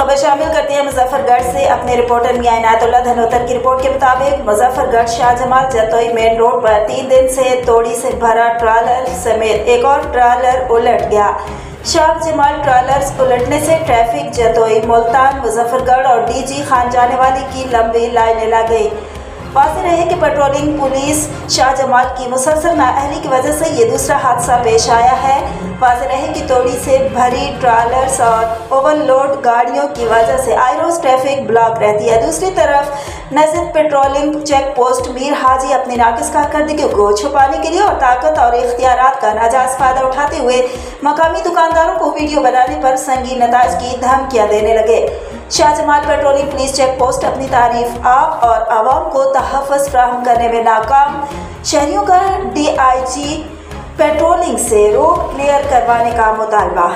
खबर शामिल करते हैं मुजफ्फरगढ़ से अपने रिपोर्टर मियां इनायतुल्लाह धनोतर की रिपोर्ट के मुताबिक मुजफ्फरगढ़ शाहजमाल जतोई मेन रोड पर 3 दिन से तोड़ी से भरा ट्रालर समेत एक और ट्रालर उलट गया। शाहजमाल ट्रालर्स उलटने से ट्रैफिक जतोई, मुल्तान, मुजफ्फरगढ़ और डीजी खान जाने वाली की लंबी लाइनें लग गई। वाज़ेह रहे कि पेट्रोलिंग पुलिस शाहजमाल की मुसलसल नाअहली की वजह से ये दूसरा हादसा पेश आया है। वाज़ेह रहे कि तोड़ी से भरी ट्रालर्स और ओवरलोड गाड़ियों की वजह से आए रोज ट्रैफिक ब्लॉक रहती है। दूसरी तरफ नज़र पेट्रोलिंग चेक पोस्ट मीर हाजी अपनी नाकिस कारकर्दगी को छुपाने के लिए और ताकत और इख्तियारात का नाजायज़ फ़ायदा उठाते हुए मकामी दुकानदारों को वीडियो बनाने पर संगीन नताइज की धमकियाँ देने लगे। Shahjamal patrolling police check post अपनी तारीफ आप और आवाम को तहफ़्फ़ुज़ फराहम करने में नाकाम। शहरियों का DIG पेट्रोलिंग से रोड क्लियर करवाने का मुतालबा।